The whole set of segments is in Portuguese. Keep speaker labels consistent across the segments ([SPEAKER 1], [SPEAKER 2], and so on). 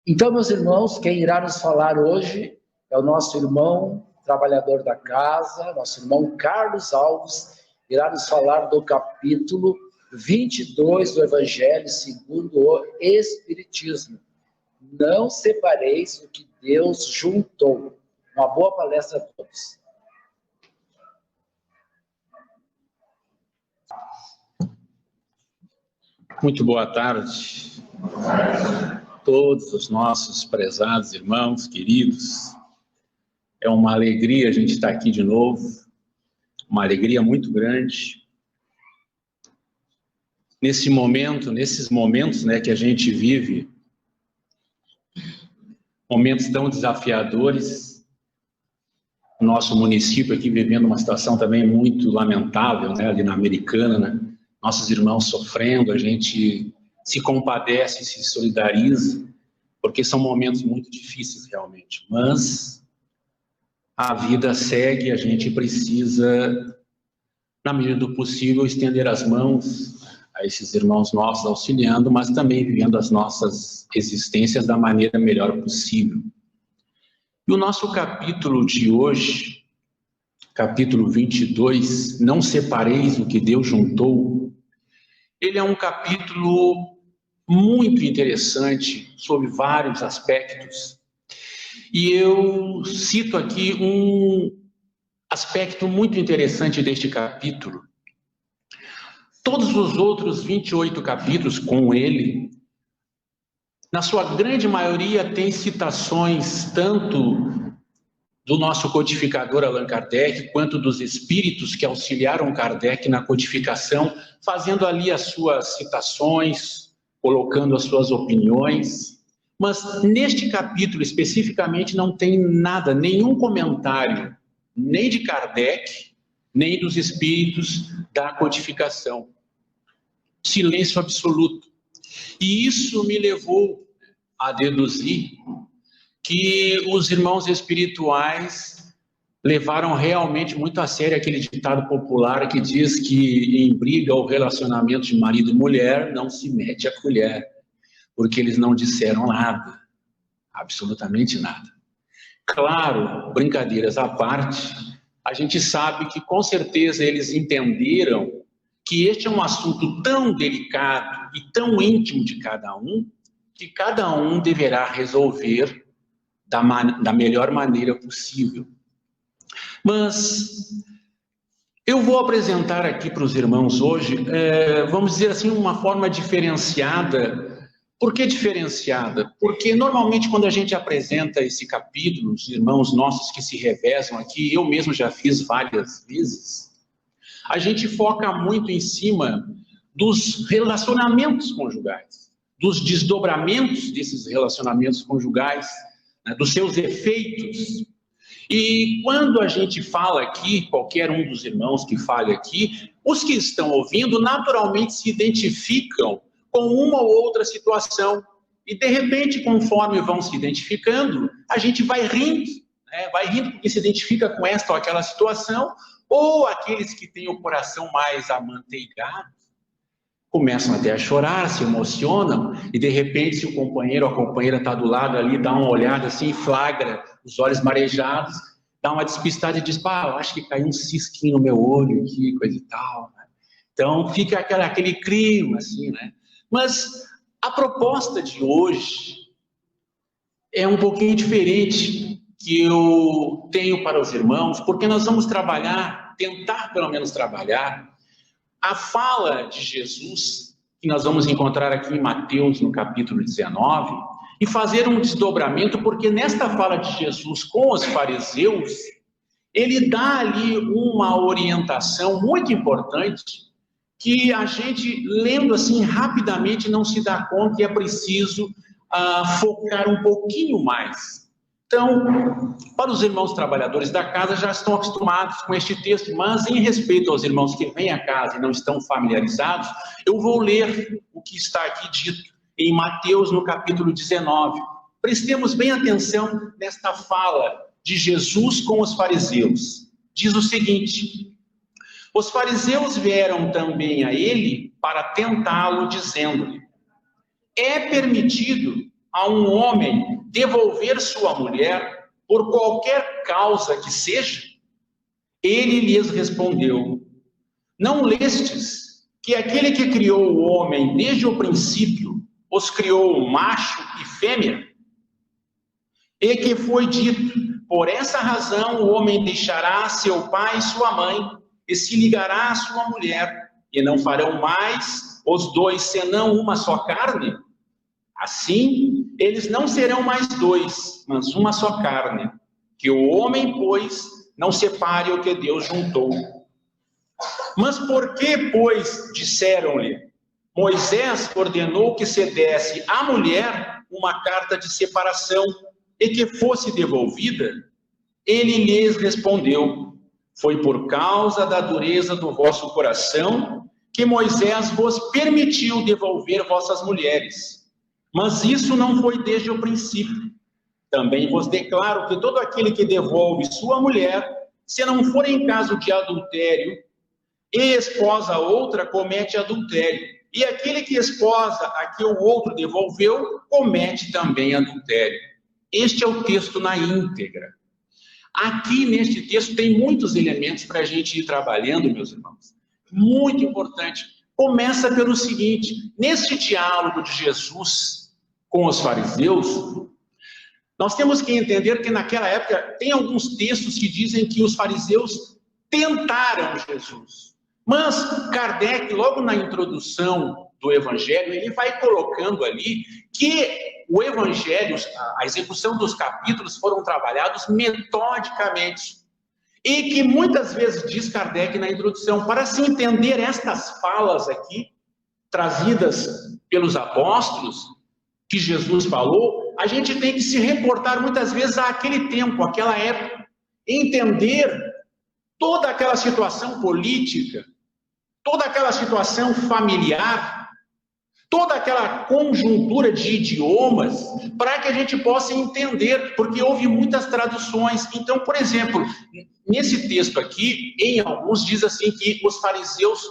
[SPEAKER 1] Então, meus irmãos, quem irá nos falar hoje é o nosso irmão trabalhador da casa, nosso irmão Carlos Alves, irá nos falar do capítulo 22 do Evangelho segundo o Espiritismo. Não separeis o que Deus juntou. Uma boa palestra a todos.
[SPEAKER 2] Muito boa tarde a todos os nossos prezados irmãos, queridos. É uma alegria a gente estar aqui de novo, uma alegria muito grande. Nesses momentos, que a gente vive, momentos tão desafiadores, o nosso município aqui vivendo uma situação também muito lamentável, ali na Americana, nossos irmãos sofrendo, a gente se compadece, se solidariza, porque são momentos muito difíceis realmente, mas a vida segue, a gente precisa, na medida do possível, estender as mãos a esses irmãos nossos auxiliando, mas também vivendo as nossas existências da maneira melhor possível. E o nosso capítulo de hoje, capítulo 22, Não separeis o que Deus juntou, ele é um capítulo muito interessante sobre vários aspectos. E eu cito aqui um aspecto muito interessante deste capítulo. Todos os outros 28 capítulos com ele, na sua grande maioria, tem citações tanto do nosso codificador Allan Kardec, quanto dos espíritos que auxiliaram Kardec na codificação, fazendo ali as suas citações, colocando as suas opiniões. Mas neste capítulo especificamente não tem nada, nenhum comentário, nem de Kardec, nem dos espíritos da codificação. Silêncio absoluto. E isso me levou a deduzir que os irmãos espirituais levaram realmente muito a sério aquele ditado popular que diz que em briga ou relacionamento de marido e mulher não se mete a colher, porque eles não disseram nada, absolutamente nada. Claro, brincadeiras à parte, a gente sabe que com certeza eles entenderam que este é um assunto tão delicado e tão íntimo de cada um, que cada um deverá resolver da melhor maneira possível. Mas eu vou apresentar aqui para os irmãos hoje, vamos dizer assim, uma forma diferenciada. Por que diferenciada? Porque normalmente quando a gente apresenta esse capítulo, os irmãos nossos que se revezam aqui, eu mesmo já fiz várias vezes, a gente foca muito em cima dos relacionamentos conjugais, dos desdobramentos desses relacionamentos conjugais, dos seus efeitos. E quando a gente fala aqui, qualquer um dos irmãos que fale aqui, os que estão ouvindo naturalmente se identificam com uma ou outra situação. E de repente, conforme vão se identificando, a gente vai rindo, vai rindo porque se identifica com esta ou aquela situação, ou aqueles que têm o coração mais amanteigado, começam até a chorar, se emocionam, e de repente, se o companheiro ou a companheira está do lado ali, dá uma olhada assim, flagra os olhos marejados, dá uma despistada e diz, eu acho que caiu um cisquinho no meu olho aqui, coisa e tal. Então, fica aquele clima, assim, Mas a proposta de hoje é um pouquinho diferente que eu tenho para os irmãos, porque nós vamos tentar pelo menos trabalhar, a fala de Jesus, que nós vamos encontrar aqui em Mateus, no capítulo 19, e fazer um desdobramento, porque nesta fala de Jesus com os fariseus, ele dá ali uma orientação muito importante, que a gente, lendo assim rapidamente, não se dá conta que é preciso focar um pouquinho mais. Então, para os irmãos trabalhadores da casa, já estão acostumados com este texto, mas em respeito aos irmãos que vêm à casa e não estão familiarizados, eu vou ler o que está aqui dito em Mateus, no capítulo 19. Prestemos bem atenção nesta fala de Jesus com os fariseus. Diz o seguinte: os fariseus vieram também a ele para tentá-lo, dizendo-lhe, é permitido a um homem devolver sua mulher por qualquer causa que seja? Ele lhes respondeu: não lestes que aquele que criou o homem desde o princípio os criou macho e fêmea? E que foi dito: por essa razão o homem deixará seu pai e sua mãe e se ligará à sua mulher, e não farão mais os dois senão uma só carne? Assim, eles não serão mais dois, mas uma só carne. Que o homem, pois, não separe o que Deus juntou. Mas por que, pois, disseram-lhe, Moisés ordenou que se desse à mulher uma carta de separação e que fosse devolvida? Ele lhes respondeu: foi por causa da dureza do vosso coração que Moisés vos permitiu devolver vossas mulheres. Mas isso não foi desde o princípio. Também vos declaro que todo aquele que devolve sua mulher, se não for em caso de adultério, e esposa outra, comete adultério. E aquele que esposa a que o outro devolveu, comete também adultério. Este é o texto na íntegra. Aqui neste texto tem muitos elementos para a gente ir trabalhando, meus irmãos. Muito importante. Começa pelo seguinte: neste diálogo de Jesus com os fariseus, nós temos que entender que naquela época tem alguns textos que dizem que os fariseus tentaram Jesus. Mas Kardec, logo na introdução do Evangelho, ele vai colocando ali que o Evangelho, a execução dos capítulos foram trabalhados metodicamente. E que muitas vezes, diz Kardec na introdução, para se entender estas falas aqui, trazidas pelos apóstolos, que Jesus falou, a gente tem que se reportar muitas vezes àquele tempo, àquela época, entender toda aquela situação política, toda aquela situação familiar, toda aquela conjuntura de idiomas, para que a gente possa entender, porque houve muitas traduções. Então, por exemplo, nesse texto aqui, em alguns diz assim que os fariseus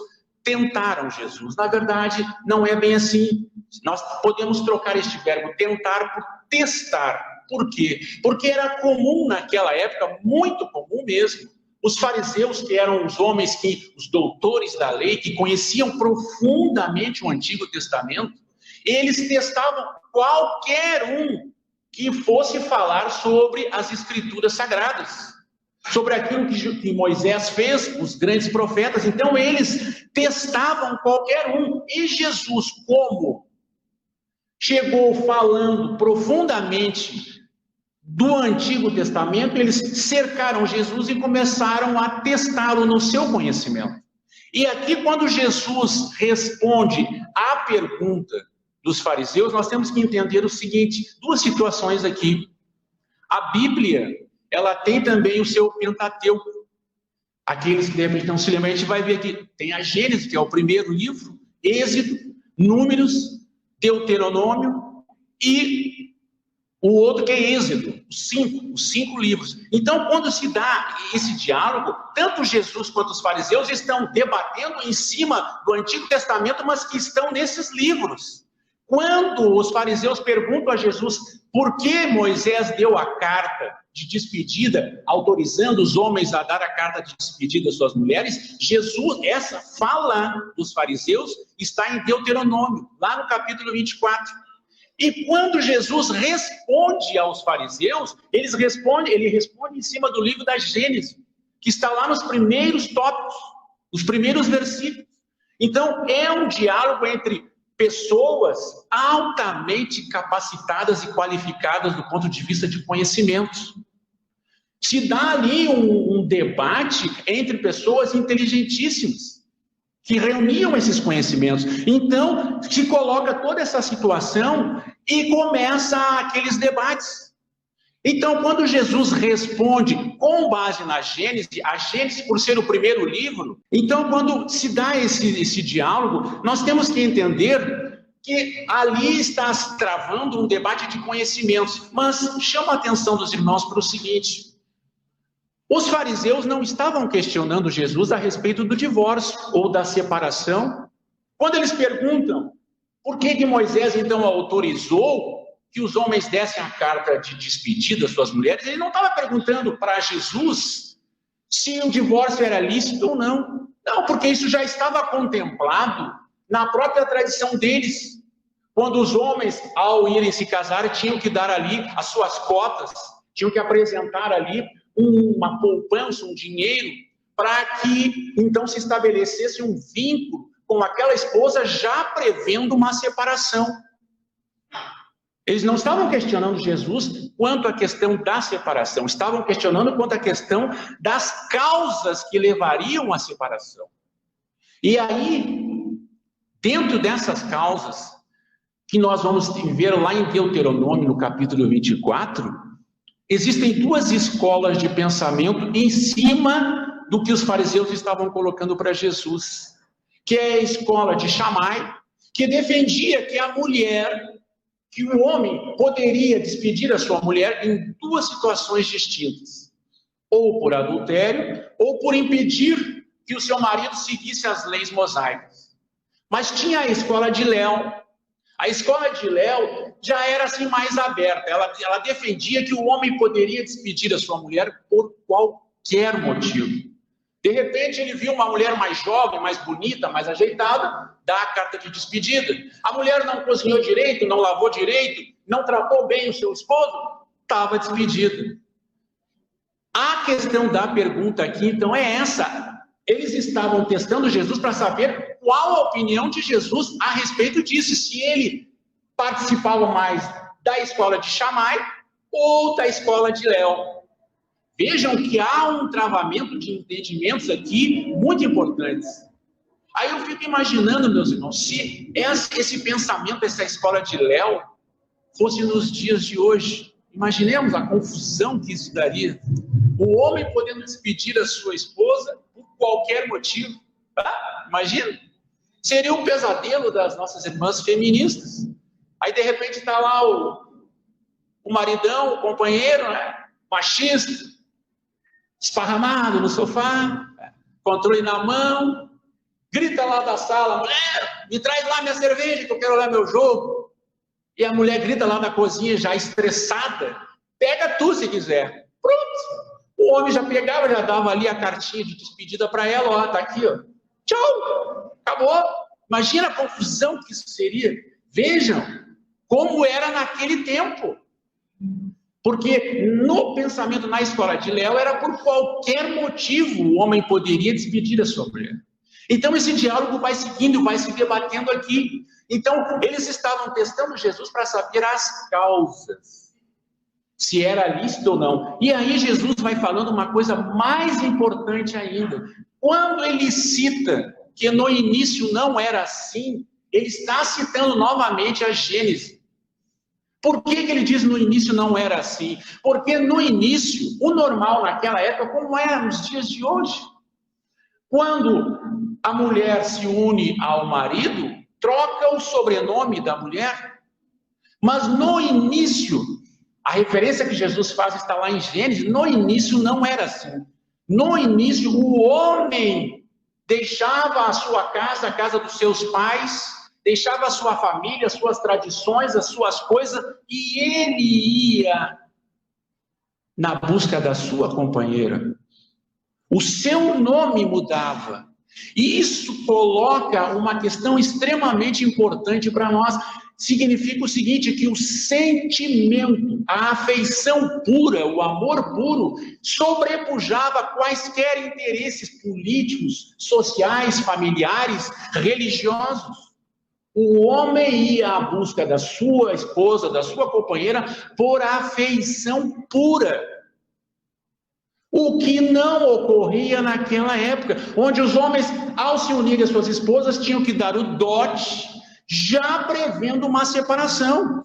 [SPEAKER 2] tentaram Jesus. Na verdade, não é bem assim. Nós podemos trocar este verbo tentar por testar. Por quê? Porque era comum naquela época, muito comum mesmo, os fariseus, que eram os homens, os doutores da lei, que conheciam profundamente o Antigo Testamento, eles testavam qualquer um que fosse falar sobre as Escrituras Sagradas, sobre aquilo que Moisés fez, os grandes profetas. Então eles testavam qualquer um. E Jesus, como chegou falando profundamente do Antigo Testamento, eles cercaram Jesus e começaram a testá-lo no seu conhecimento. E aqui, quando Jesus responde à pergunta dos fariseus, nós temos que entender o seguinte: duas situações aqui. A Bíblia, ela tem também o seu Pentateuco. Aqueles que de repente não se lembram, a gente vai ver aqui, tem a Gênesis, que é o primeiro livro, Êxodo, Números, Deuteronômio e o outro que é Êxodo, os cinco livros. Então, quando se dá esse diálogo, tanto Jesus quanto os fariseus estão debatendo em cima do Antigo Testamento, mas que estão nesses livros. Quando os fariseus perguntam a Jesus por que Moisés deu a carta de despedida, autorizando os homens a dar a carta de despedida às suas mulheres, Jesus, essa fala dos fariseus está em Deuteronômio, lá no capítulo 24. E quando Jesus responde aos fariseus, ele responde em cima do livro da Gênesis, que está lá nos primeiros tópicos, os primeiros versículos. Então, é um diálogo entre pessoas altamente capacitadas e qualificadas do ponto de vista de conhecimentos. Se dá ali um debate entre pessoas inteligentíssimas, que reuniam esses conhecimentos. Então, se coloca toda essa situação e começa aqueles debates. Então, quando Jesus responde com base na Gênesis, a Gênesis por ser o primeiro livro, então quando se dá esse diálogo, nós temos que entender que ali está se travando um debate de conhecimentos. Mas chama a atenção dos irmãos para o seguinte: os fariseus não estavam questionando Jesus a respeito do divórcio ou da separação. Quando eles perguntam por que Moisés então autorizou que os homens dessem a carta de despedida às suas mulheres, ele não estava perguntando para Jesus se o divórcio era lícito ou não. Não, porque isso já estava contemplado na própria tradição deles. Quando os homens, ao irem se casar, tinham que dar ali as suas cotas, tinham que apresentar ali uma poupança, um dinheiro, para que então se estabelecesse um vínculo com aquela esposa, já prevendo uma separação. Eles não estavam questionando Jesus quanto à questão da separação, estavam questionando quanto à questão das causas que levariam à separação. E aí, dentro dessas causas, que nós vamos ver lá em Deuteronômio, no capítulo 24, existem duas escolas de pensamento em cima do que os fariseus estavam colocando para Jesus, que é a escola de Shammai, que defendia que a mulher, que o homem poderia despedir a sua mulher em duas situações distintas, ou por adultério, ou por impedir que o seu marido seguisse as leis mosaicas. Mas tinha a escola de Léo. A escola de Léo já era assim mais aberta, ela defendia que o homem poderia despedir a sua mulher por qualquer motivo. De repente ele viu uma mulher mais jovem, mais bonita, mais ajeitada, dá a carta de despedida. A mulher não cozinhou direito, não lavou direito, não tratou bem o seu esposo, estava despedida. A questão da pergunta aqui, então, é essa. Eles estavam testando Jesus para saber qual a opinião de Jesus a respeito disso, se ele participava mais da escola de Shammai ou da escola de Léo. Vejam que há um travamento de entendimentos aqui muito importantes. Aí eu fico imaginando, meus irmãos, se esse pensamento, essa escola de Léo, fosse nos dias de hoje. Imaginemos a confusão que isso daria. O homem podendo despedir a sua esposa por qualquer motivo. Tá? Imagina. Seria um pesadelo das nossas irmãs feministas. Aí, de repente, está lá o maridão, o companheiro, né? Machista, esparramado no sofá, controle na mão, grita lá da sala: mulher, me traz lá minha cerveja que eu quero olhar meu jogo. E a mulher grita lá da cozinha, já estressada: pega tu se quiser. Pronto. O homem já pegava, já dava ali a cartinha de despedida para ela: ó, tá aqui, ó. Tchau, acabou. Imagina a confusão que isso seria. Vejam como era naquele tempo. Porque no pensamento, na escola de Léo, era por qualquer motivo o homem poderia despedir a sua mulher. Então esse diálogo vai seguindo, vai se debatendo aqui. Então eles estavam testando Jesus para saber as causas, se era lícito ou não. E aí Jesus vai falando uma coisa mais importante ainda. Quando ele cita que no início não era assim, ele está citando novamente a Gênesis. Por que ele diz no início não era assim? Porque no início, o normal naquela época, como era nos dias de hoje, quando a mulher se une ao marido, troca o sobrenome da mulher. Mas no início, a referência que Jesus faz está lá em Gênesis, no início não era assim. No início, o homem deixava a sua casa, a casa dos seus pais, deixava a sua família, as suas tradições, as suas coisas, e ele ia na busca da sua companheira. O seu nome mudava. E isso coloca uma questão extremamente importante para nós. Significa o seguinte, que o sentimento, a afeição pura, o amor puro, sobrepujava quaisquer interesses políticos, sociais, familiares, religiosos. O homem ia à busca da sua esposa, da sua companheira, por afeição pura. O que não ocorria naquela época, onde os homens, ao se unirem às suas esposas, tinham que dar o dote, já prevendo uma separação.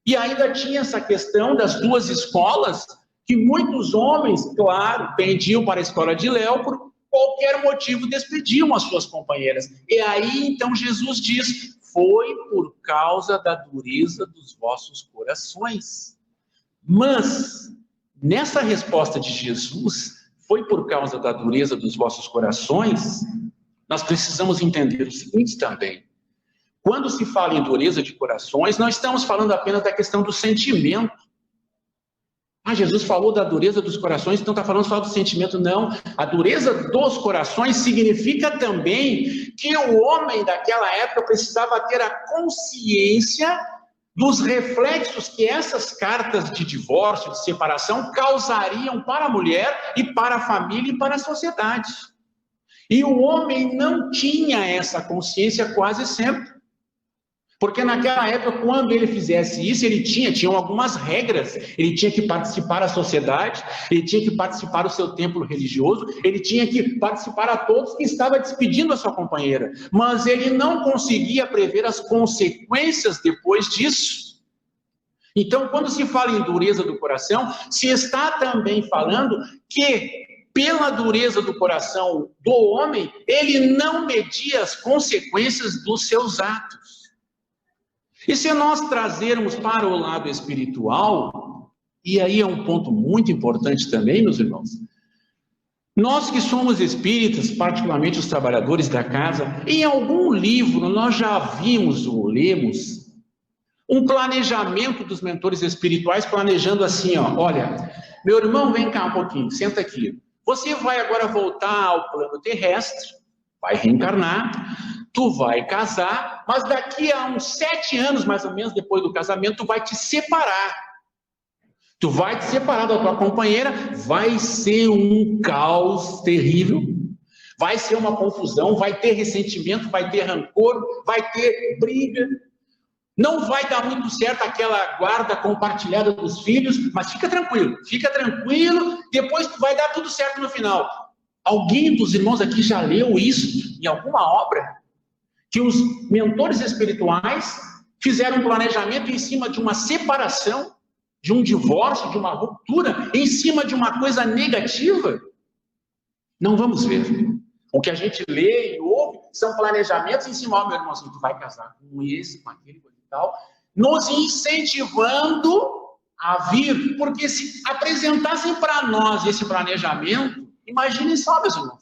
[SPEAKER 2] E ainda tinha essa questão das duas escolas, que muitos homens, claro, pendiam para a escola de Léo, por qualquer motivo despediam as suas companheiras. E aí, então, Jesus diz: foi por causa da dureza dos vossos corações. Mas, nessa resposta de Jesus, foi por causa da dureza dos vossos corações, nós precisamos entender o seguinte também. Quando se fala em dureza de corações, não estamos falando apenas da questão do sentimento. Jesus falou da dureza dos corações, então está falando só do sentimento. Não, a dureza dos corações significa também que o homem daquela época precisava ter a consciência dos reflexos que essas cartas de divórcio, de separação, causariam para a mulher e para a família e para a sociedade. E o homem não tinha essa consciência quase sempre. Porque naquela época, quando ele fizesse isso, ele tinham algumas regras. Ele tinha que participar da sociedade, ele tinha que participar do seu templo religioso, ele tinha que participar a todos que estava despedindo a sua companheira. Mas ele não conseguia prever as consequências depois disso. Então, quando se fala em dureza do coração, se está também falando que, pela dureza do coração do homem, ele não media as consequências dos seus atos. E se nós trazermos para o lado espiritual, e aí é um ponto muito importante também, meus irmãos, nós que somos espíritas, particularmente os trabalhadores da casa, em algum livro nós já vimos ou lemos um planejamento dos mentores espirituais, planejando assim, olha, meu irmão, vem cá um pouquinho, senta aqui. Você vai agora voltar ao plano terrestre, vai reencarnar, tu vai casar, mas daqui a uns 7 anos, mais ou menos, depois do casamento, tu vai te separar. Tu vai te separar da tua companheira, vai ser um caos terrível, vai ser uma confusão, vai ter ressentimento, vai ter rancor, vai ter briga. Não vai dar muito certo aquela guarda compartilhada dos filhos, mas fica tranquilo, depois vai dar tudo certo no final. Alguém dos irmãos aqui já leu isso em alguma obra? Que os mentores espirituais fizeram um planejamento em cima de uma separação, de um divórcio, de uma ruptura, em cima de uma coisa negativa? Não vamos ver. O que a gente lê e ouve são planejamentos em cima, meu irmãozinho, tu vai casar com esse, com aquele, com tal, nos incentivando a vir, porque se apresentassem para nós esse planejamento, imaginem só, meus irmãos,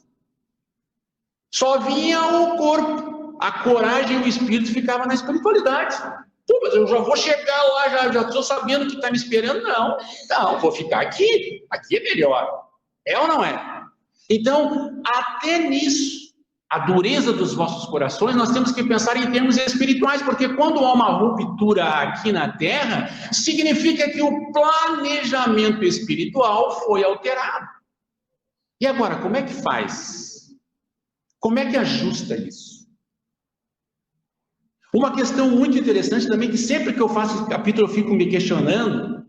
[SPEAKER 2] só vinha o corpo, a coragem e o espírito ficava na espiritualidade. Pô, mas eu já vou chegar lá, já estou sabendo o que está me esperando. Não, vou ficar aqui é melhor. É ou não é? Então, até nisso, a dureza dos vossos corações, nós temos que pensar em termos espirituais, porque quando há uma ruptura aqui na Terra, significa que o planejamento espiritual foi alterado. E agora, como é que faz? Como é que ajusta isso? Uma questão muito interessante também, que sempre que eu faço esse capítulo eu fico me questionando,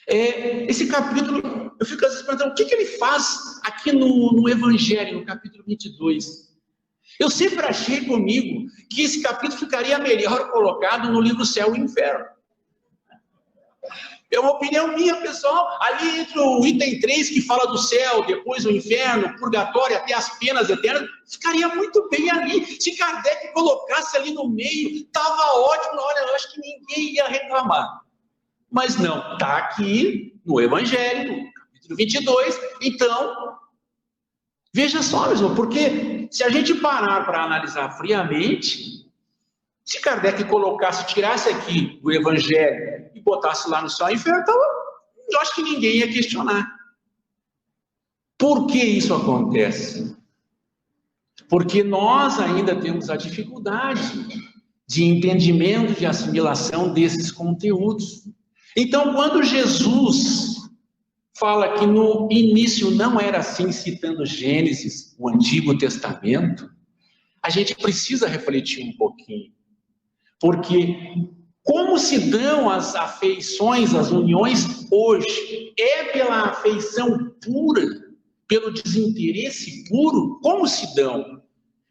[SPEAKER 2] esse capítulo, eu fico às vezes perguntando, o que ele faz aqui no Evangelho, no capítulo 22? Eu sempre achei comigo que esse capítulo ficaria melhor colocado no livro Céu e Inferno. É uma opinião minha, pessoal. Ali entre o item 3, que fala do céu, depois o inferno, o purgatório, até as penas eternas, ficaria muito bem ali. Se Kardec colocasse ali no meio, estava ótimo. Olha, eu acho que ninguém ia reclamar. Mas não, está aqui no Evangelho, no capítulo 22. Então, veja só, mesmo, porque se a gente parar para analisar friamente, se Kardec tirasse aqui do Evangelho e botasse lá no céu e inferno, então, eu acho que ninguém ia questionar. Por que isso acontece? Porque nós ainda temos a dificuldade de entendimento, de assimilação desses conteúdos. Então, quando Jesus fala que no início não era assim, citando Gênesis, o Antigo Testamento, a gente precisa refletir um pouquinho. Porque como se dão as afeições, as uniões hoje? É pela afeição pura, pelo desinteresse puro? Como se dão?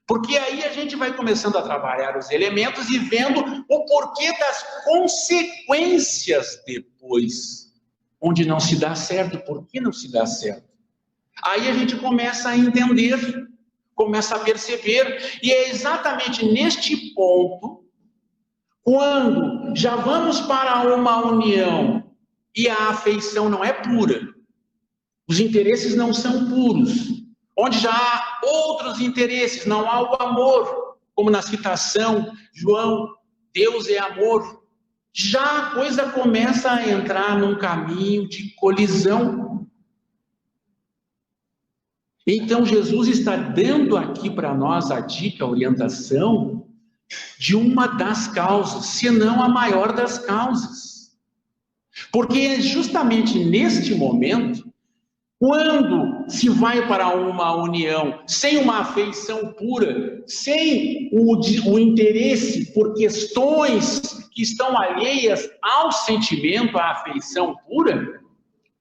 [SPEAKER 2] Porque aí a gente vai começando a trabalhar os elementos e vendo o porquê das consequências depois. Onde não se dá certo, por que não se dá certo? Aí a gente começa a entender, começa a perceber, e é exatamente neste ponto, quando já vamos para uma união e a afeição não é pura, os interesses não são puros, onde já há outros interesses, não há o amor, como na citação, João, Deus é amor, já a coisa começa a entrar num caminho de colisão. Então Jesus está dando aqui para nós a dica, a orientação de uma das causas, se não a maior das causas. Porque é justamente neste momento, quando se vai para uma união sem uma afeição pura, sem o interesse por questões que estão alheias ao sentimento, à afeição pura,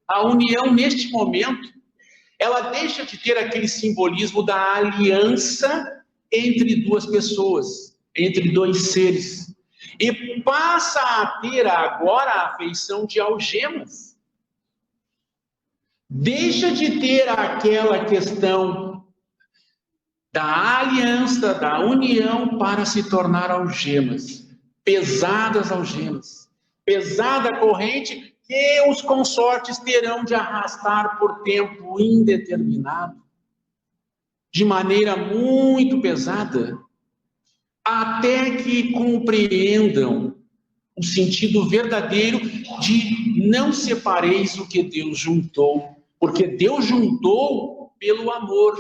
[SPEAKER 2] a união neste momento, ela deixa de ter aquele simbolismo da aliança entre duas pessoas, entre dois seres, e passa a ter agora a afeição de algemas. Deixa de ter aquela questão da aliança, da união, para se tornar algemas, pesadas algemas, pesada corrente que os consortes terão de arrastar por tempo indeterminado, de maneira muito pesada, até que compreendam o sentido verdadeiro de não separeis o que Deus juntou, porque Deus juntou pelo amor.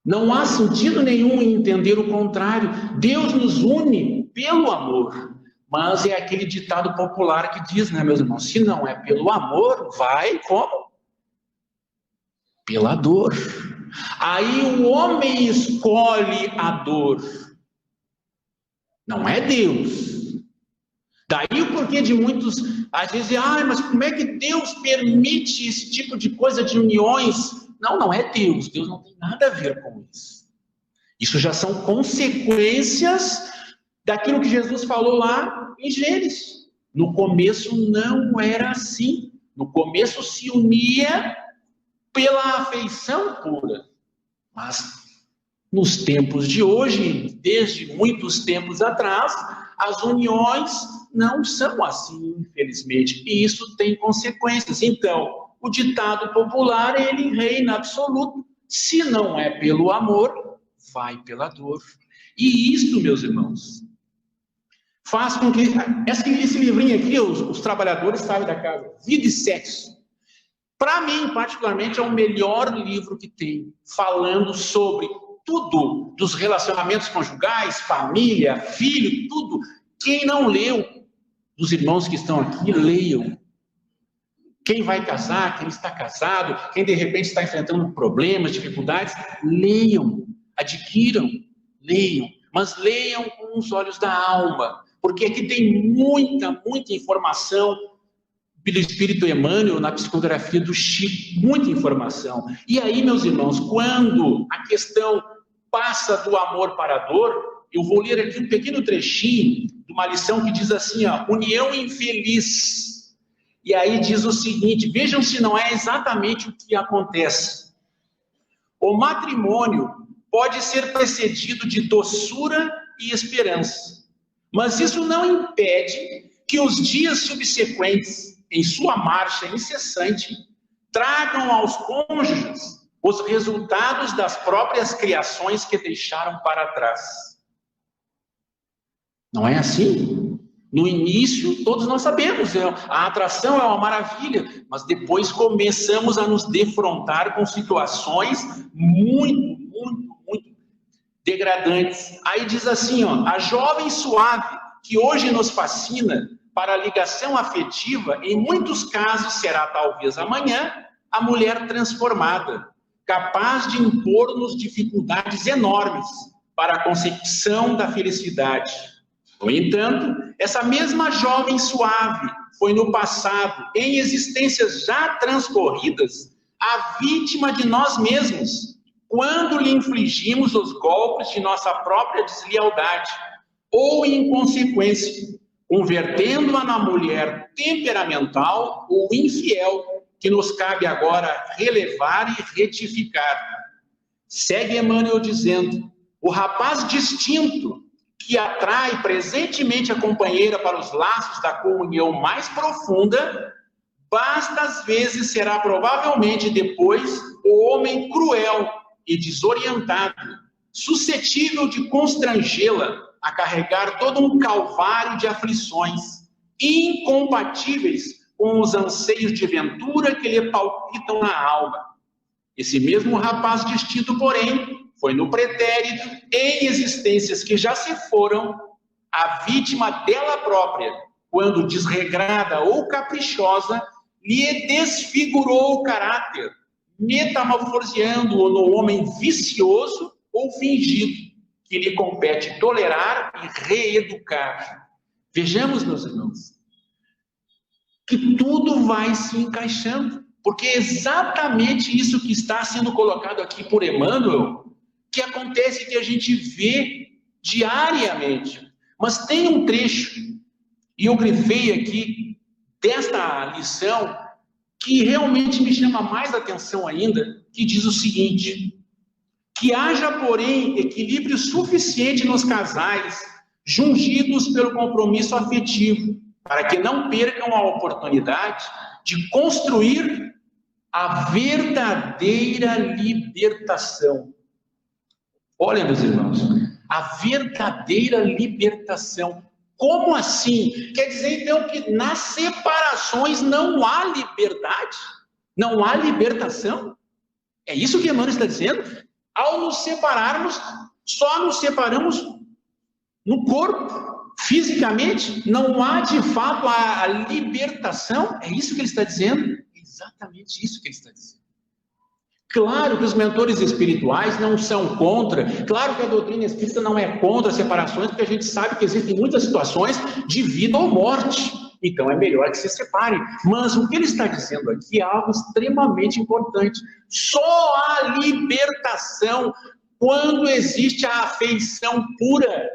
[SPEAKER 2] Não há sentido nenhum em entender o contrário. Deus nos une pelo amor. Mas é aquele ditado popular que diz, né, meus irmãos? Se não é pelo amor, vai como? Pela dor. Aí o homem escolhe a dor. Não é Deus. Daí o porquê de muitos, às vezes, mas como é que Deus permite esse tipo de coisa de uniões? Não, não é Deus. Deus não tem nada a ver com isso. Isso já são consequências daquilo que Jesus falou lá em Gênesis. No começo não era assim. No começo se unia pela afeição pura. Mas nos tempos de hoje, desde muitos tempos atrás, as uniões não são assim, infelizmente. E isso tem consequências. Então, o ditado popular, ele reina absoluto. Se não é pelo amor, vai pela dor. E isto, meus irmãos, faz com que esse livrinho aqui, os trabalhadores sabem da casa, Vida e Sexo, para mim, particularmente, é o melhor livro que tem, falando sobre tudo, dos relacionamentos conjugais, família, filho, tudo. Quem não leu, dos irmãos que estão aqui, leiam. Quem vai casar, quem está casado, quem de repente está enfrentando problemas, dificuldades, leiam, adquiram, leiam, mas leiam com os olhos da alma, porque aqui tem muita informação pelo Espírito Emmanuel, na psicografia do Chico, muita informação. E aí, meus irmãos, quando a questão passa do amor para a dor, eu vou ler aqui um pequeno trechinho de uma lição que diz assim, união infeliz. E aí diz o seguinte, vejam se não é exatamente o que acontece. O matrimônio pode ser precedido de doçura e esperança, mas isso não impede que os dias subsequentes, em sua marcha incessante, tragam aos cônjuges os resultados das próprias criações que deixaram para trás. Não é assim? No início, todos nós sabemos, a atração é uma maravilha, mas depois começamos a nos defrontar com situações muito degradantes. Aí diz assim, a jovem suave que hoje nos fascina para a ligação afetiva, em muitos casos será talvez amanhã a mulher transformada, capaz de impor-nos dificuldades enormes para a consecução da felicidade. No entanto, essa mesma jovem suave foi no passado, em existências já transcorridas, a vítima de nós mesmos, quando lhe infligimos os golpes de nossa própria deslealdade, ou em consequência, convertendo-a na mulher temperamental ou infiel, que nos cabe agora relevar e retificar. Segue Emmanuel dizendo, o rapaz distinto, que atrai presentemente a companheira para os laços da comunhão mais profunda, bastas vezes será provavelmente depois o homem cruel e desorientado, suscetível de constrangê-la a carregar todo um calvário de aflições incompatíveis com os anseios de ventura que lhe palpitam na alma. Esse mesmo rapaz distinto, porém, foi no pretérito, em existências que já se foram, a vítima dela própria, quando desregrada ou caprichosa, lhe desfigurou o caráter, metamorfoseando-o no homem vicioso ou fingido, que lhe compete tolerar e reeducar. Vejamos, meus irmãos, que tudo vai se encaixando, porque é exatamente isso que está sendo colocado aqui por Emmanuel, que acontece, que a gente vê diariamente. Mas tem um trecho, e eu grifei aqui, desta lição, que realmente me chama mais atenção ainda, que diz o seguinte: que haja, porém, equilíbrio suficiente nos casais, jungidos pelo compromisso afetivo, para que não percam a oportunidade de construir a verdadeira libertação. Olha, meus irmãos, a verdadeira libertação. Como assim? Quer dizer, então, que nas separações não há liberdade? Não há libertação? É isso que Emmanuel está dizendo? Ao nos separarmos, só nos separamos no corpo, fisicamente, não há de fato a libertação? É isso que ele está dizendo? É exatamente isso que ele está dizendo. Claro que os mentores espirituais não são contra, claro que a doutrina espírita não é contra as separações, porque a gente sabe que existem muitas situações de vida ou morte, então é melhor que se separem. Mas o que ele está dizendo aqui é algo extremamente importante. Só há libertação quando existe a afeição pura,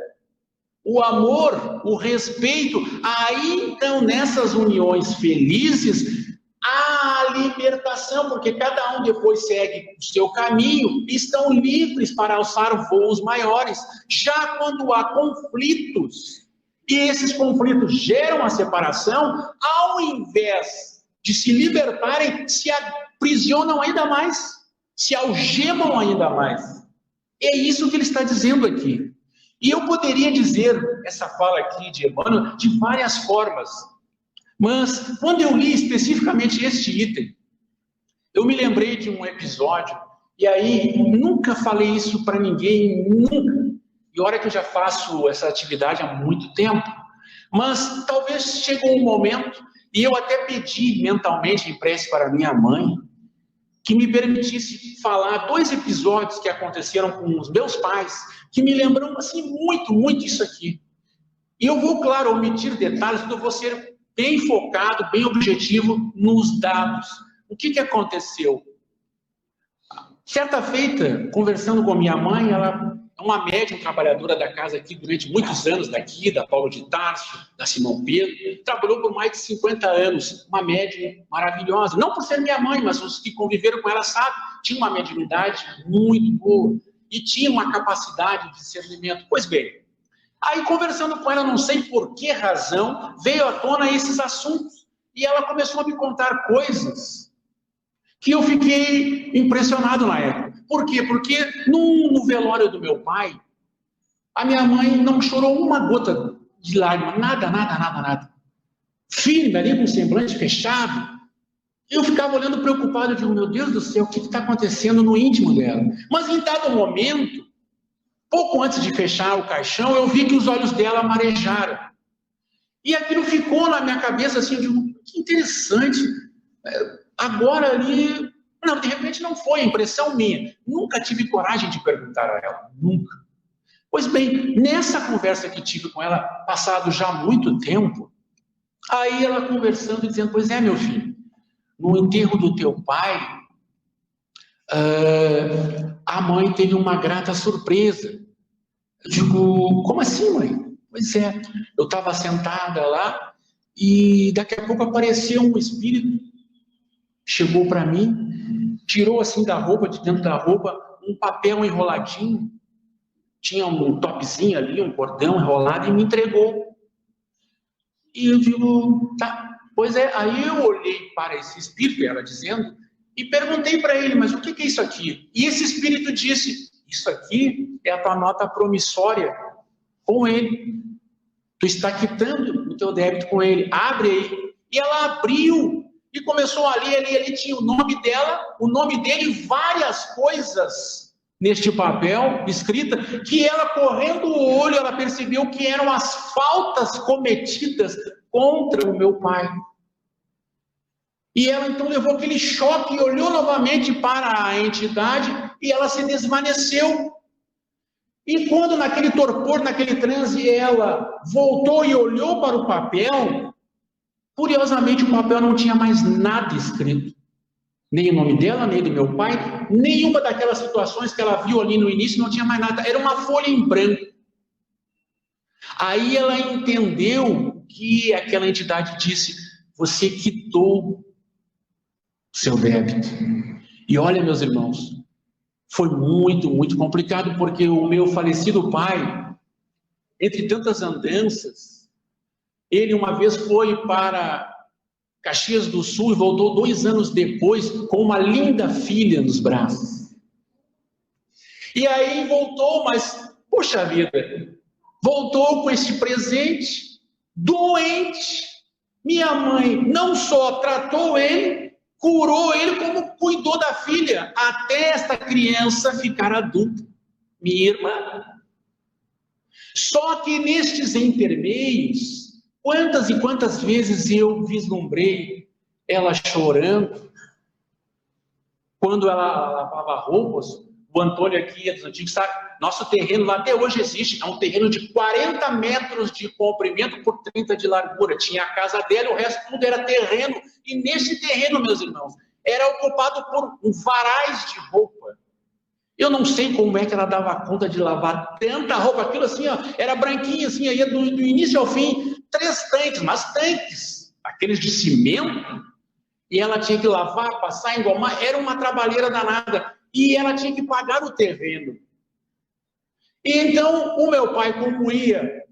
[SPEAKER 2] o amor, o respeito. Aí então, nessas uniões felizes, há libertação, porque cada um depois segue o seu caminho, estão livres para alçar voos maiores. Já quando há conflitos, e esses conflitos geram a separação, ao invés de se libertarem, se aprisionam ainda mais, se algemam ainda mais. É isso que ele está dizendo aqui. E eu poderia dizer essa fala aqui de Emmanuel de várias formas, mas quando eu li especificamente este item, eu me lembrei de um episódio, e aí nunca falei isso para ninguém, nunca. E olha que eu já faço essa atividade há muito tempo, mas talvez chegou um momento, e eu até pedi mentalmente em prece para minha mãe, que me permitisse falar 2 episódios que aconteceram com os meus pais, que me lembram assim muito, muito isso aqui. E eu vou, claro, omitir detalhes, porque eu vou ser bem focado, bem objetivo nos dados. O que aconteceu? Certa feita, conversando com minha mãe, ela é uma médium trabalhadora da casa aqui durante muitos anos daqui, da Paulo de Tarso, da Simão Pedro, trabalhou por mais de 50 anos, uma médium maravilhosa, não por ser minha mãe, mas os que conviveram com ela sabem, tinha uma mediunidade muito boa e tinha uma capacidade de discernimento. Pois bem, aí conversando com ela, não sei por que razão, veio à tona esses assuntos, e ela começou a me contar coisas que eu fiquei impressionado na época. Por quê? Porque no velório do meu pai, a minha mãe não chorou uma gota de lágrima, nada. Firme ali, com o semblante fechado. Eu ficava olhando preocupado, eu digo, meu Deus do céu, o que está acontecendo no íntimo dela? Mas em dado momento, pouco antes de fechar o caixão, eu vi que os olhos dela marejaram. E aquilo ficou na minha cabeça assim, eu digo, que interessante. Agora ali, não, de repente não foi, impressão minha. Nunca tive coragem de perguntar a ela, nunca. Pois bem, nessa conversa que tive com ela, passado já muito tempo, aí ela conversando e dizendo, pois é, meu filho, no enterro do teu pai, a mãe teve uma grata surpresa. Eu digo, como assim, mãe? Pois é, eu estava sentada lá e daqui a pouco apareceu um espírito, chegou para mim, tirou assim da roupa, de dentro da roupa, um papel enroladinho, tinha um topzinho ali, um cordão enrolado e me entregou. E eu digo, tá, pois é, aí eu olhei para esse espírito, ela dizendo, e perguntei para ele, mas o que é isso aqui? E esse espírito disse, isso aqui é a tua nota promissória com ele. Tu está quitando o teu débito com ele. Abre aí. E ela abriu e começou a ler. Ali tinha o nome dela, o nome dele, várias coisas neste papel escrita, que ela, correndo o olho, ela percebeu que eram as faltas cometidas contra o meu pai. E ela então levou aquele choque e olhou novamente para a entidade e ela se desvaneceu. E quando naquele torpor, naquele transe, ela voltou e olhou para o papel, curiosamente o papel não tinha mais nada escrito. Nem o nome dela, nem do meu pai, nenhuma daquelas situações que ela viu ali no início, não tinha mais nada. Era uma folha em branco. Aí ela entendeu que aquela entidade disse: você quitou seu débito. E olha, meus irmãos, foi muito, muito complicado, porque o meu falecido pai, entre tantas andanças, ele uma vez foi para Caxias do Sul e voltou 2 anos depois com uma linda filha nos braços. E aí voltou, mas, poxa vida, voltou com esse presente, doente. Minha mãe não só tratou ele, curou ele, como cuidou da filha, até esta criança ficar adulta, minha irmã. Só que nestes intermeios, quantas e quantas vezes eu vislumbrei ela chorando, quando ela lavava roupas. O Antônio aqui é dos antigos, sabe? Nosso terreno lá até hoje existe, é um terreno de 40 metros de comprimento por 30 de largura. Tinha a casa dela, o resto tudo era terreno. E nesse terreno, meus irmãos, era ocupado por varais de roupa. Eu não sei como é que ela dava conta de lavar tanta roupa. Aquilo assim, ó, era branquinho, assim, aí do início ao fim, 3 tanques, mas tanques, aqueles de cimento. E ela tinha que lavar, passar, engomar, era uma trabalheira danada. E ela tinha que pagar o terreno. E então, o meu pai, como ia,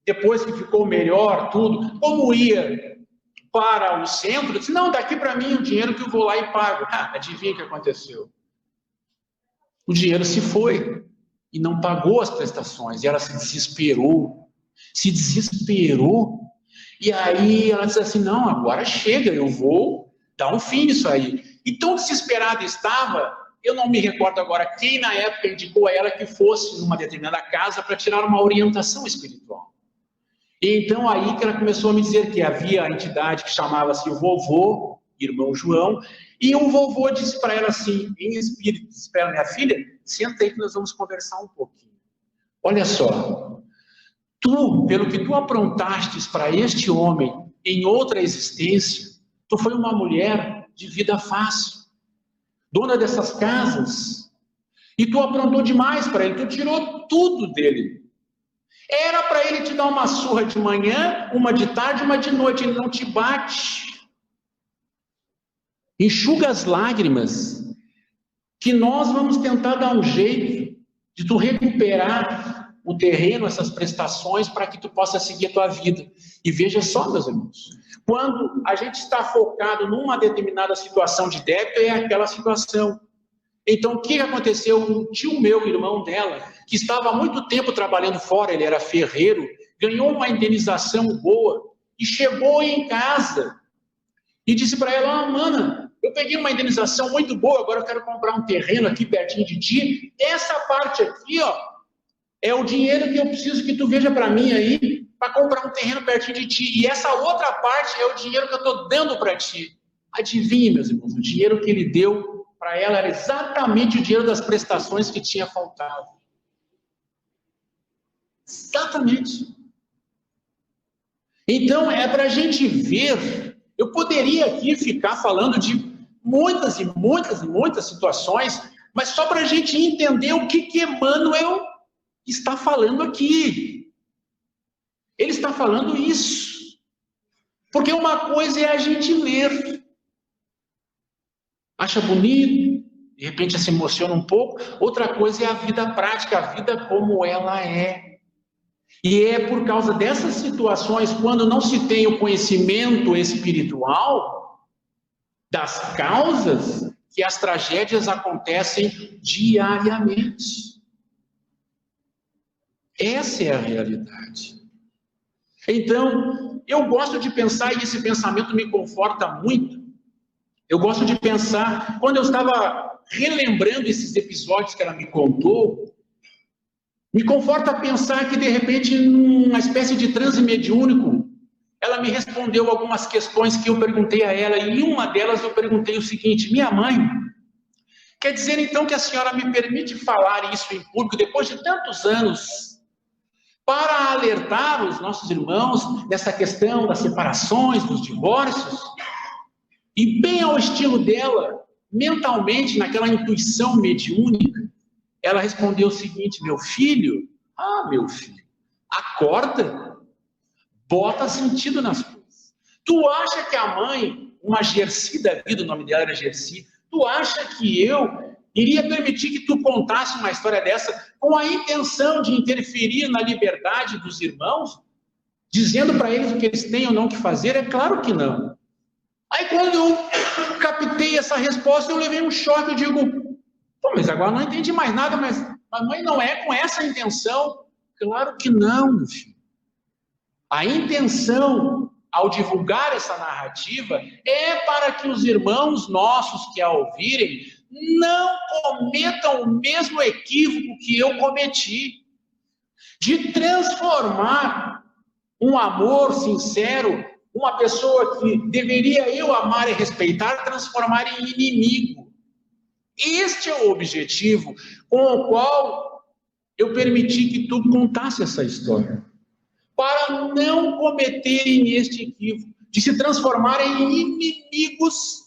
[SPEAKER 2] depois que ficou melhor, tudo, como ia para o centro, disse: não, daqui para mim o dinheiro que eu vou lá e pago. Adivinha o que aconteceu? O dinheiro se foi e não pagou as prestações. E ela se desesperou. E aí ela disse assim: não, agora chega, eu vou dar um fim nisso aí. E tão desesperada estava. Eu não me recordo agora quem na época indicou a ela que fosse numa determinada casa para tirar uma orientação espiritual. E então aí que ela começou a me dizer que havia a entidade que chamava-se o vovô, irmão João, e o vovô disse para ela assim, em espírito: espera, minha filha, senta aí que nós vamos conversar um pouquinho. Olha só, tu, pelo que tu aprontastes para este homem em outra existência, tu foi uma mulher de vida fácil, dona dessas casas, e tu aprontou demais para ele, tu tirou tudo dele. Era para ele te dar uma surra de manhã, uma de tarde, uma de noite, ele não te bate. Enxuga as lágrimas, que nós vamos tentar dar um jeito de tu recuperar o terreno, essas prestações, para que tu possa seguir a tua vida. E veja só, meus irmãos, quando a gente está focado numa determinada situação de débito, é aquela situação. Então, o que aconteceu? Um tio meu, irmão dela, que estava há muito tempo trabalhando fora, ele era ferreiro, ganhou uma indenização boa e chegou em casa e disse para ela: mana, eu peguei uma indenização muito boa, agora eu quero comprar um terreno aqui pertinho de ti. Essa parte aqui, ó, é o dinheiro que eu preciso que tu veja para mim aí, para comprar um terreno pertinho de ti. E essa outra parte é o dinheiro que eu estou dando para ti. Adivinhe, meus irmãos, o dinheiro que ele deu para ela era exatamente o dinheiro das prestações que tinha faltado. Exatamente. Então, é para a gente ver. Eu poderia aqui ficar falando de muitas e muitas e muitas situações, mas só para a gente entender o que Emmanuel está falando aqui. Ele está falando isso. Porque uma coisa é a gente ler. Acha bonito, de repente se emociona um pouco. Outra coisa é a vida prática, a vida como ela é. E é por causa dessas situações, quando não se tem o conhecimento espiritual das causas, que as tragédias acontecem diariamente. Essa é a realidade. Então, eu gosto de pensar, e esse pensamento me conforta muito. Eu gosto de pensar, quando eu estava relembrando esses episódios que ela me contou, me conforta pensar que, de repente, numa espécie de transe mediúnico, ela me respondeu algumas questões que eu perguntei a ela, e em uma delas eu perguntei o seguinte: minha mãe, quer dizer então que a senhora me permite falar isso em público depois de tantos anos, para alertar os nossos irmãos dessa questão das separações, dos divórcios? E bem ao estilo dela, mentalmente, naquela intuição mediúnica, ela respondeu o seguinte: meu filho, acorda, bota sentido nas coisas. Tu acha que a mãe, uma Gersi da vida, o nome dela era Gersi, tu acha que eu iria permitir que tu contasse uma história dessa com a intenção de interferir na liberdade dos irmãos, dizendo para eles o que eles têm ou não que fazer? É claro que não. Aí quando eu captei essa resposta, eu levei um choque, eu digo, mas agora não entendi mais nada, mas a mãe não é com essa intenção? Claro que não, meu filho. A intenção, ao divulgar essa narrativa, é para que os irmãos nossos que a ouvirem não cometam o mesmo equívoco que eu cometi, de transformar um amor sincero, uma pessoa que deveria eu amar e respeitar, transformar em inimigo. Este é o objetivo com o qual eu permiti que tu contasse essa história, para não cometerem este equívoco de se transformarem em inimigos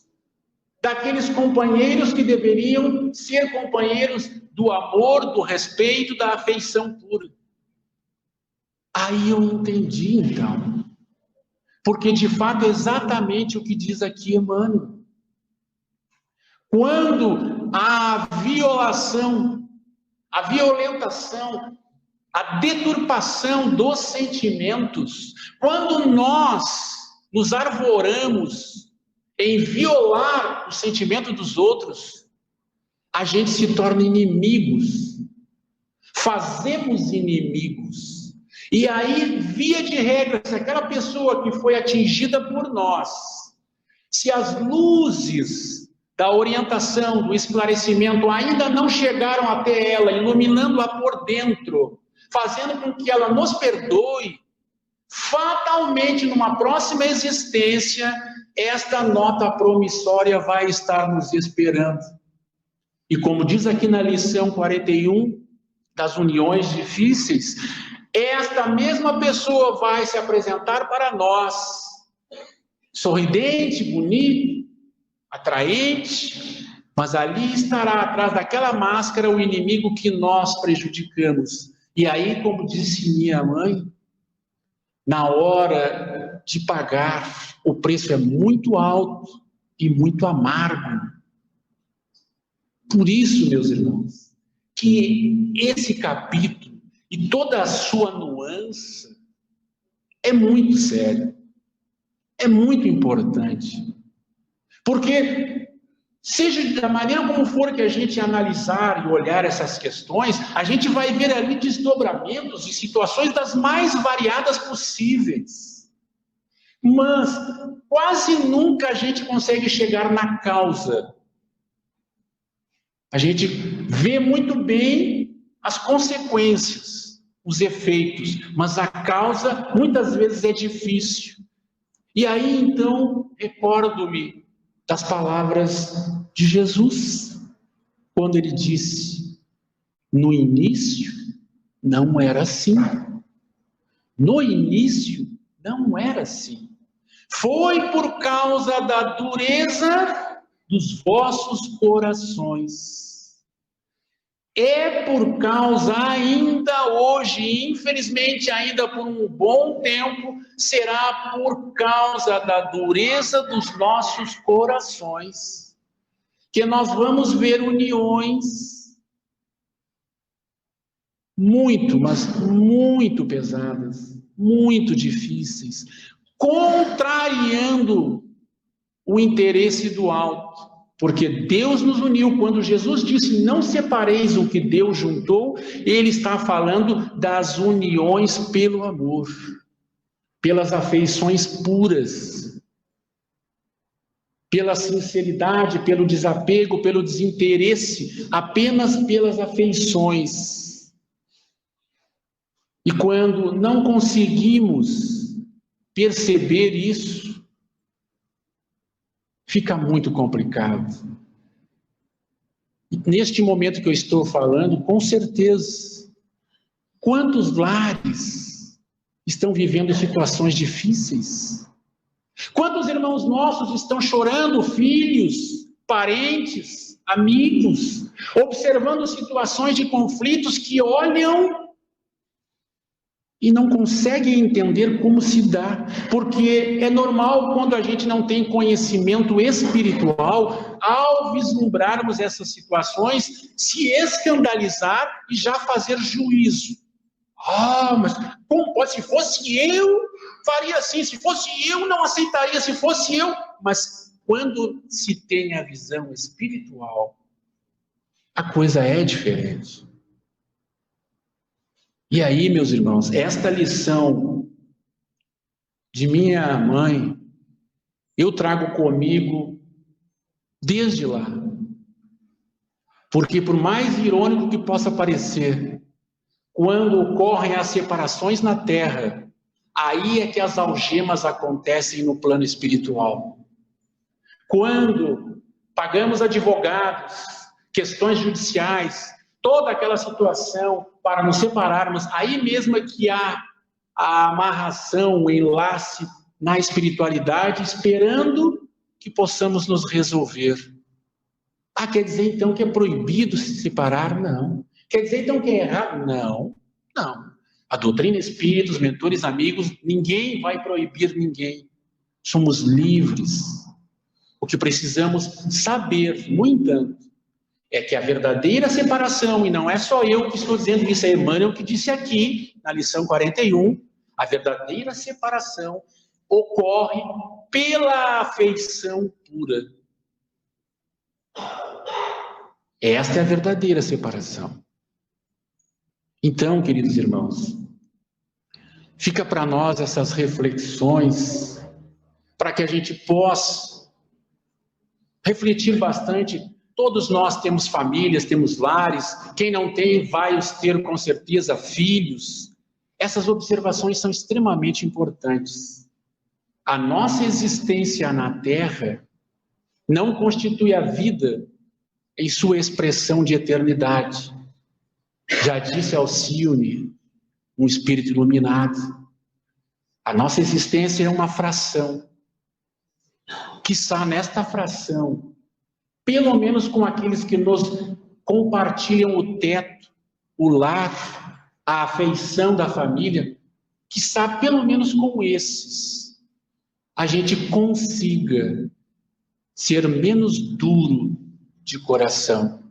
[SPEAKER 2] daqueles companheiros que deveriam ser companheiros do amor, do respeito, da afeição pura. Aí eu entendi, então, porque de fato é exatamente o que diz aqui Emmanuel. Quando a violação, a violentação, a deturpação dos sentimentos, quando nós nos arvoramos em violar o sentimento dos outros, a gente se torna inimigos, fazemos inimigos. E aí, via de regra, se aquela pessoa que foi atingida por nós, se as luzes da orientação, do esclarecimento ainda não chegaram até ela, iluminando-a por dentro, fazendo com que ela nos perdoe, fatalmente, numa próxima existência, esta nota promissória vai estar nos esperando. E como diz aqui na lição 41, das uniões difíceis, esta mesma pessoa vai se apresentar para nós, sorridente, bonito, atraente, mas ali estará atrás daquela máscara o inimigo que nós prejudicamos. E aí, como disse minha mãe, na hora de pagar, o preço é muito alto e muito amargo. Por isso, meus irmãos, que esse capítulo e toda a sua nuance é muito sério, é muito importante, porque seja da maneira como for que a gente analisar e olhar essas questões, a gente vai ver ali desdobramentos e situações das mais variadas possíveis, mas quase nunca a gente consegue chegar na causa. A gente vê muito bem as consequências, os efeitos, mas a causa muitas vezes é difícil. E aí, então, recordo-me das palavras de Jesus, quando ele disse: no início não era assim. No início não era assim. Foi por causa da dureza dos vossos corações. É por causa ainda hoje, infelizmente ainda por um bom tempo, será por causa da dureza dos nossos corações, que nós vamos ver uniões muito, mas muito pesadas, muito difíceis, contrariando o interesse do alto, Porque Deus nos uniu. Quando Jesus disse, não separeis o que Deus juntou, ele está falando das uniões pelo amor, pelas afeições puras, pela sinceridade, pelo desapego, pelo desinteresse, apenas pelas afeições. E quando não conseguimos perceber isso, fica muito complicado. E neste momento que eu estou falando, com certeza, quantos lares estão vivendo situações difíceis? Quantos irmãos nossos estão chorando, filhos, parentes, amigos, observando situações de conflitos que olham e não conseguem entender como se dá, porque é normal quando a gente não tem conhecimento espiritual, ao vislumbrarmos essas situações, se escandalizar e já fazer juízo. Mas como pode? Se fosse eu, faria assim, se fosse eu, não aceitaria, se fosse eu. Mas quando se tem a visão espiritual, a coisa é diferente. E aí, meus irmãos, esta lição de minha mãe, eu trago comigo desde lá. Porque por mais irônico que possa parecer, quando ocorrem as separações na terra, aí é que as algemas acontecem no plano espiritual. Quando pagamos advogados, questões judiciais, toda aquela situação para nos separarmos, aí mesmo é que há a amarração, o enlace na espiritualidade, esperando que possamos nos resolver. Quer dizer então que é proibido se separar? Não. Quer dizer então que é errado? Não. A doutrina espírita, os mentores amigos, ninguém vai proibir ninguém. Somos livres. O que precisamos saber, no entanto, é que a verdadeira separação, e não é só eu que estou dizendo isso, é Emmanuel que disse aqui, na lição 41, a verdadeira separação ocorre pela afeição pura. Esta é a verdadeira separação. Então, queridos irmãos, fica para nós essas reflexões, para que a gente possa refletir bastante. Todos nós temos famílias, temos lares, quem não tem vai os ter com certeza filhos. Essas observações são extremamente importantes. A nossa existência na Terra não constitui a vida em sua expressão de eternidade. Já disse Alcione, um espírito iluminado, a nossa existência é uma fração. Quiçá nesta fração, pelo menos com aqueles que nos compartilham o teto, o lar, a afeição da família, quiçá pelo menos com esses, a gente consiga ser menos duro de coração.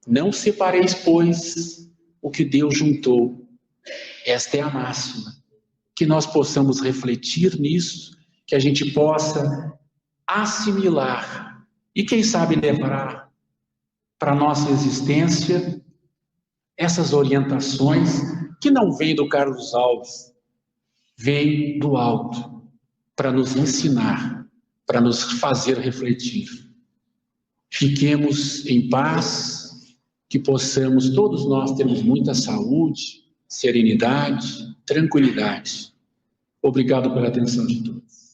[SPEAKER 2] Não separeis, pois, o que Deus juntou. Esta é a máxima. Que nós possamos refletir nisso, que a gente possa assimilar e, quem sabe, levar para a nossa existência essas orientações que não vêm do Carlos Alves, vêm do alto, para nos ensinar, para nos fazer refletir. Fiquemos em paz, que possamos todos nós termos muita saúde, serenidade, tranquilidade. Obrigado pela atenção de todos.